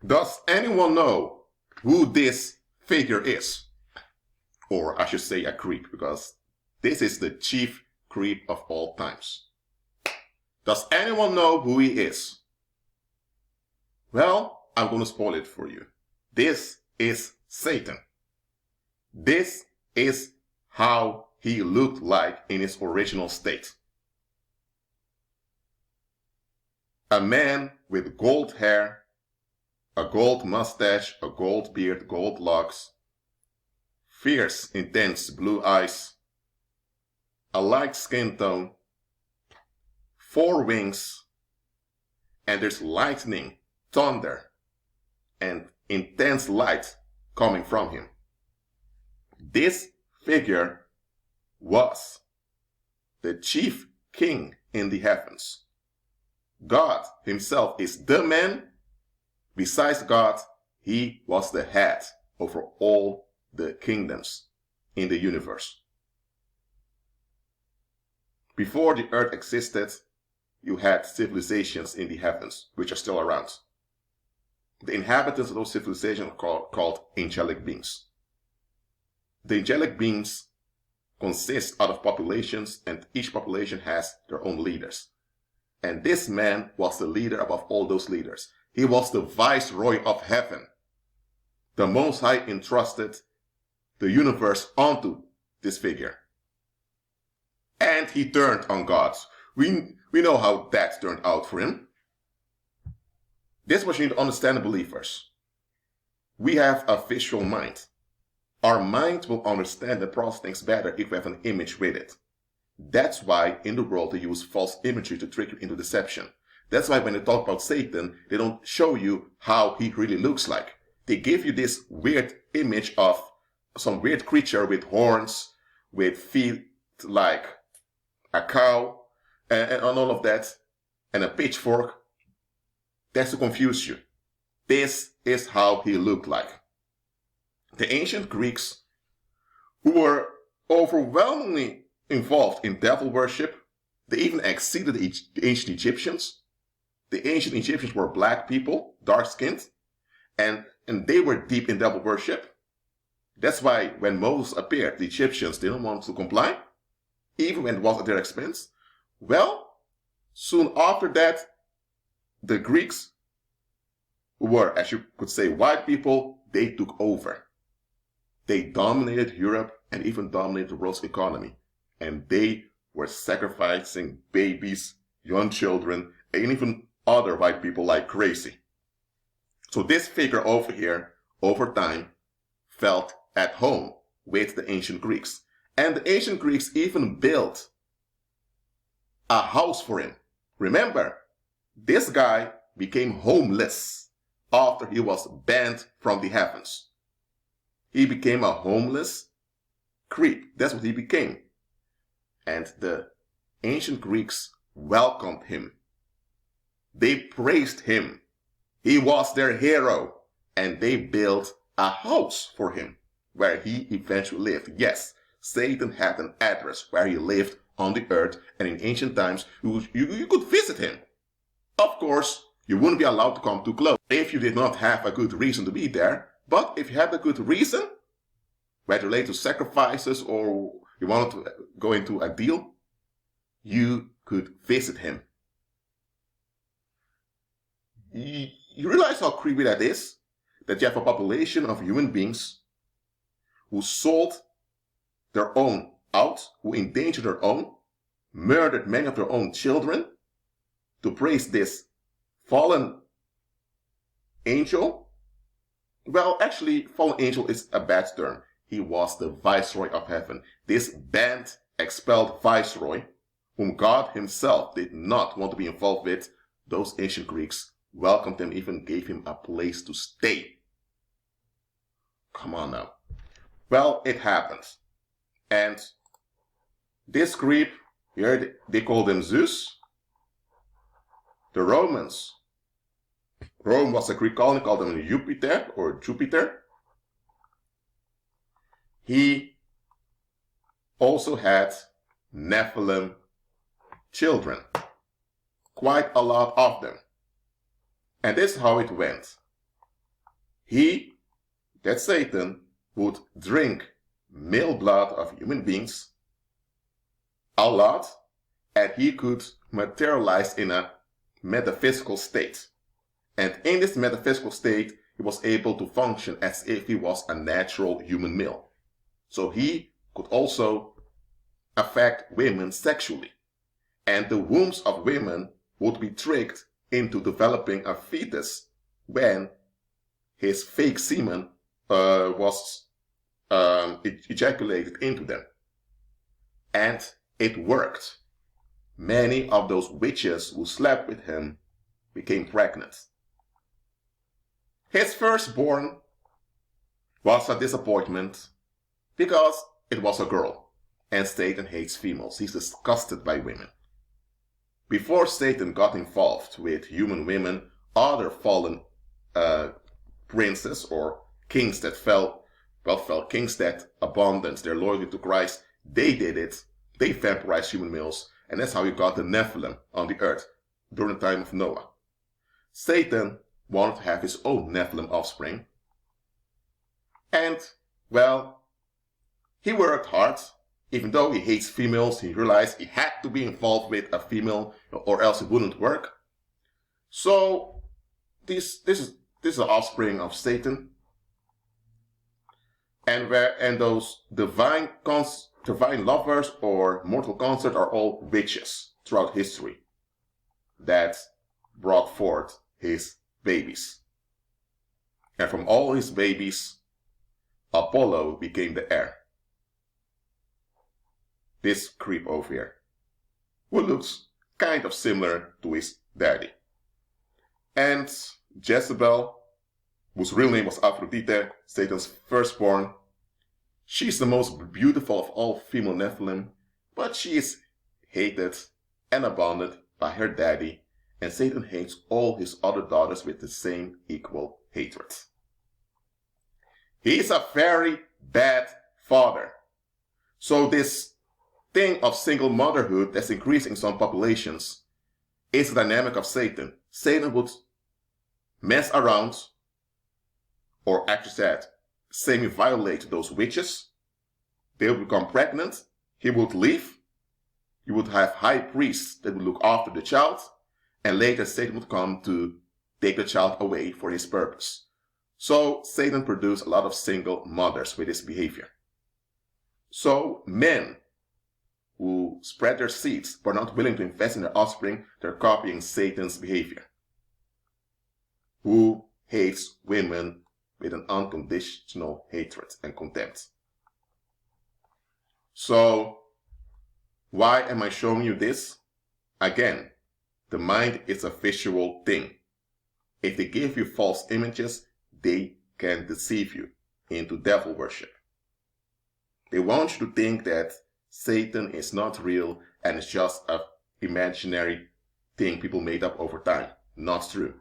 Does anyone know who this figure is? Or I should say a creep, because this is the chief creep of all times. Does anyone know who he is? Well, I'm going to spoil it for you. This is Satan. This is how he looked like in his original state. A man with gold hair, a gold mustache, a gold beard, gold locks, fierce, intense blue eyes, a light skin tone, 4 wings, and there's lightning, thunder, and intense light coming from him. This figure was the chief king in the heavens. God himself is the man. Besides God, he was the head over all the kingdoms in the universe. Before the earth existed, you had civilizations in the heavens, which are still around. The inhabitants of those civilizations are called angelic beings. The angelic beings consist out of populations, and each population has their own leaders. And this man was the leader above all those leaders. He was the viceroy of heaven. The Most High entrusted the universe onto this figure. And he turned on God. We know how that turned out for him. This is what you need to understand, believers. We have a visual mind. Our mind will understand and process things better if we have an image with it. That's why in the world they use false imagery to trick you into deception. That's why when they talk about Satan, they don't show you how he really looks like. They give you this weird image of some weird creature with horns, with feet like a cow, and all of that, and a pitchfork. That's to confuse you. This is how he looked like. The ancient Greeks, who were overwhelmingly involved in devil worship, they even exceeded the ancient Egyptians. The ancient Egyptians were black people, dark-skinned, and they were deep in devil worship. That's why when Moses appeared, the Egyptians didn't want to comply, even when it was at their expense. Well, soon after that, the Greeks, who were, as you could say, white people, they took over. They dominated Europe and even dominated the world's economy. And they were sacrificing babies, young children, and even other white people like crazy. So this figure over here, over time, felt at home with the ancient Greeks. And the ancient Greeks even built a house for him. Remember, this guy became homeless after he was banned from the heavens. He became a homeless creep. That's what he became. And the ancient Greeks welcomed him. They praised him. He was their hero. And they built a house for him where he eventually lived. Yes, Satan had an address where he lived on the earth, and in ancient times you could visit him. Of course, you wouldn't be allowed to come too close if you did not have a good reason to be there. But if you had a good reason, whether related to sacrifices or you wanted to go into a deal, you could visit him. You realize how creepy that is? That you have a population of human beings who sold their own out, who endangered their own, murdered many of their own children to praise this fallen angel. Well, actually, fallen angel is a bad term. He was the viceroy of heaven. This banned, expelled viceroy, whom God himself did not want to be involved with, those ancient Greeks welcomed him, even gave him a place to stay. Come on now. Well, it happened. And this creep, here they called him Zeus. The Romans. Rome was a Greek colony, called him Jupiter or Jupiter. He also had Nephilim children. Quite a lot of them. And this is how it went. that Satan, would drink male blood of human beings a lot, and he could materialize in a metaphysical state. And in this metaphysical state, he was able to function as if he was a natural human male. So he could also affect women sexually. And the wombs of women would be tricked into developing a fetus when his fake semen was ejaculated into them. And it worked. Many of those witches who slept with him became pregnant. His firstborn was a disappointment because it was a girl, and Satan hates females. He's disgusted by women. Before Satan got involved with human women, other fallen princes or kings that fell kings that abandoned their loyalty to Christ, they did it. They vampirized human males, and that's how you got the Nephilim on the earth during the time of Noah. Satan wanted to have his own Nephilim offspring, and, well, he worked hard. Even though he hates females, he realized he had to be involved with a female or else it wouldn't work. So this is the offspring of Satan, and those divine lovers or mortal consort are all witches throughout history that brought forth his babies. And from all his babies, Apollo became the heir. This creep over here, who looks kind of similar to his daddy. And Jezebel, whose real name was Aphrodite, Satan's firstborn, she's the most beautiful of all female Nephilim, but she is hated and abandoned by her daddy, and Satan hates all his other daughters with the same equal hatred. He's a very bad father. So this thing of single motherhood that's increasing in some populations is the dynamic of Satan. Satan would mess around, or actually said, semi-violate those witches. They would become pregnant. He would leave. You would have high priests that would look after the child, and later Satan would come to take the child away for his purpose. So Satan produced a lot of single mothers with his behavior. So men who spread their seeds but are not willing to invest in their offspring, they're copying Satan's behavior. Who hates women with an unconditional hatred and contempt. So, why am I showing you this? Again, the mind is a visual thing. If they give you false images, they can deceive you into devil worship. They want you to think that Satan is not real and it's just an imaginary thing people made up over time. Not true.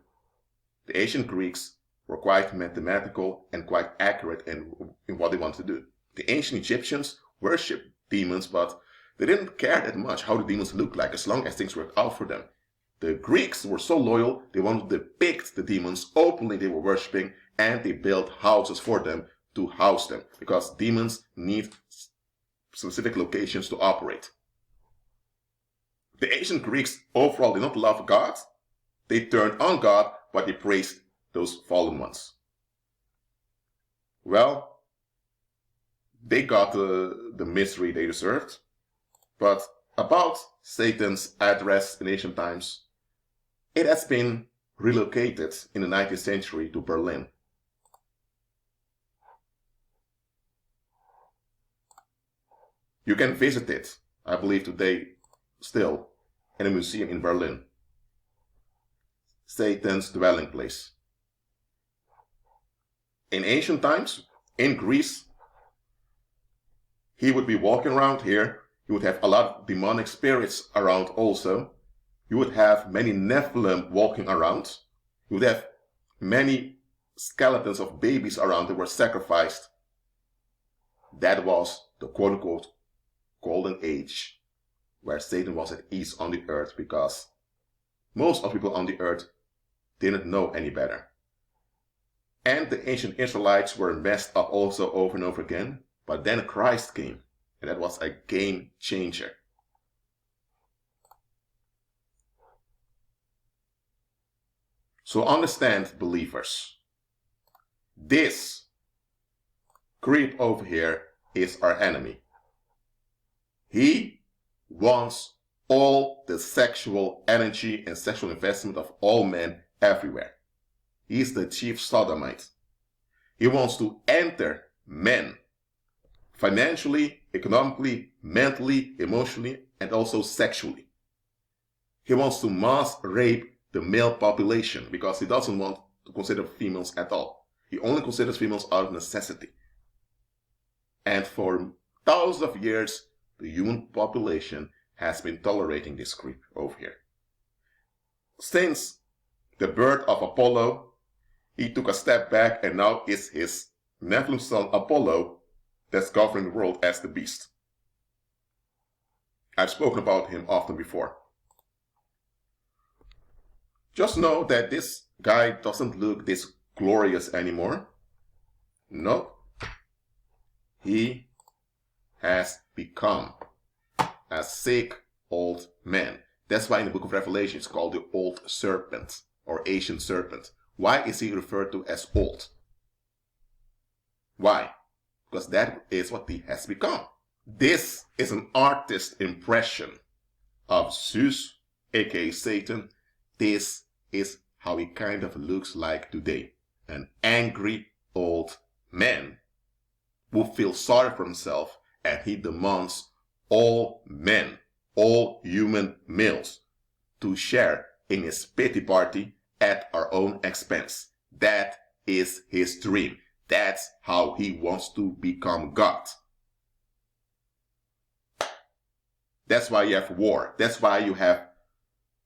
The ancient Greeks were quite mathematical and quite accurate in what they wanted to do. The ancient Egyptians worshipped demons, but they didn't care that much how the demons looked like as long as things worked out for them. The Greeks were so loyal, they wanted to depict the demons openly they were worshipping, and they built houses for them to house them, because demons need specific locations to operate. The ancient Greeks overall did not love God. They turned on God, but they praised those fallen ones. Well, they got the misery they deserved. But about Satan's address in ancient times, it has been relocated in the 19th century to Berlin. You can visit it, I believe today, still, in a museum in Berlin. Satan's dwelling place. In ancient times, in Greece, he would be walking around here. You would have a lot of demonic spirits around also. You would have many Nephilim walking around. You would have many skeletons of babies around that were sacrificed. That was the quote-unquote golden age where Satan was at ease on the earth, because most of the people on the earth didn't know any better. And the ancient Israelites were messed up also over and over again. But then Christ came, and that was a game changer. So understand, believers, this creep over here is our enemy. He wants all the sexual energy and sexual investment of all men everywhere. He's the chief sodomite. He wants to enter men financially, economically, mentally, emotionally, and also sexually. He wants to mass rape the male population because he doesn't want to consider females at all. He only considers females out of necessity. And for thousands of years, the human population has been tolerating this creep over here. Since the birth of Apollo, he took a step back, and now it's his Nephilim son Apollo that's governing the world as the beast. I've spoken about him often before. Just know that this guy doesn't look this glorious anymore. No. He has become a sick old man. That's why in the book of Revelation it's called the old serpent or ancient serpent. Why is he referred to as old? Why? Because that is what he has become. This is an artist's impression of Zeus, aka Satan. This is how he kind of looks like today. An angry old man who feels sorry for himself, and he demands all men, all human males, to share in his pity party at our own expense. That is his dream. That's how he wants to become God. That's why you have war. That's why you have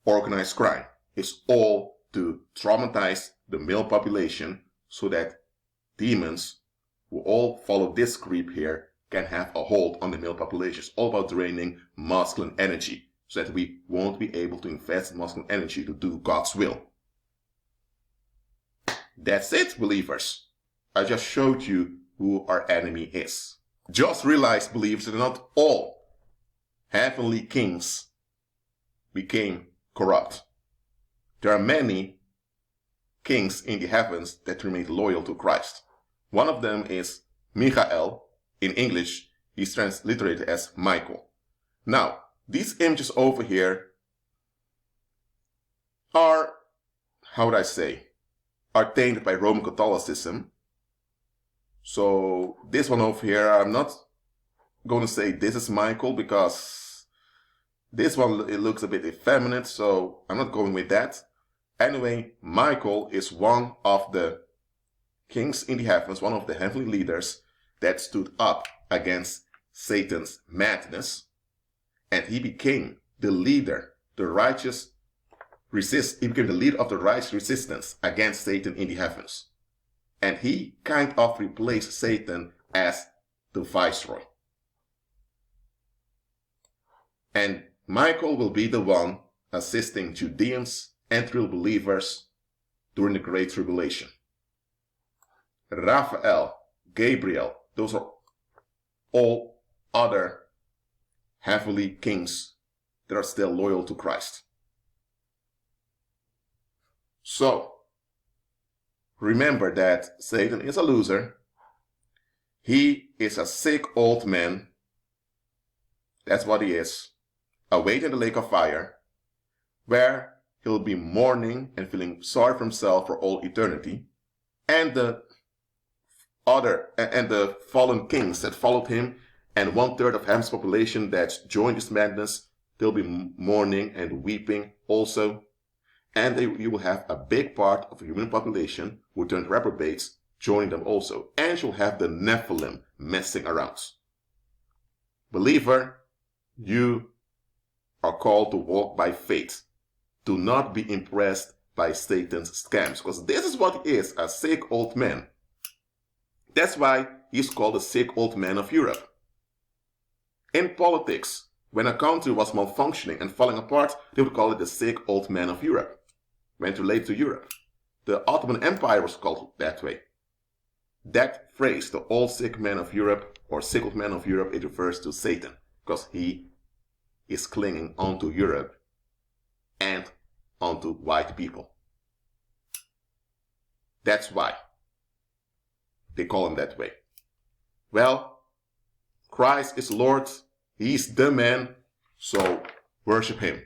organized crime. It's all to traumatize the male population so that demons who all follow this creep here can have a hold on the male population. It's all about draining masculine energy so that we won't be able to invest masculine energy to do God's will. That's it, believers. I just showed you who our enemy is. Just realize, believers, that not all heavenly kings became corrupt. There are many kings in the heavens that remained loyal to Christ. One of them is Michael. In English, he's transliterated as Michael. Now, these images over here are, how would I say, are tainted by Roman Catholicism. So this one over here, I'm not going to say this is Michael because this one, it looks a bit effeminate, so I'm not going with that. Anyway, Michael is one of the kings in the heavens, one of the heavenly leaders that stood up against Satan's madness, and he became the leader, the righteous he became the leader of the righteous resistance against Satan in the heavens. And he kind of replaced Satan as the viceroy. And Michael will be the one assisting Judeans and true believers during the Great Tribulation. Raphael, Gabriel, those are all other heavenly kings that are still loyal to Christ. So, remember that Satan is a loser. He is a sick old man. That's what he is. Awaiting the lake of fire, where he'll be mourning and feeling sorry for himself for all eternity. And the fallen kings that followed him, and 1/3 of heaven's population that joined this madness, they'll be mourning and weeping also. And you will have a big part of the human population who turned reprobates joining them also. And you'll have the Nephilim messing around. Believer, you are called to walk by faith. Do not be impressed by Satan's scams, because this is what he is, a sick old man. That's why he's called the sick old man of Europe. In politics, when a country was malfunctioning and falling apart, they would call it the sick old man of Europe. When it related to Europe. The Ottoman Empire was called that way. that phrase, the old sick man of Europe or sickle man of Europe, it refers to Satan because he is clinging onto Europe and onto white people. That's why they call him that way. Well, Christ is Lord. He's the man, so worship him.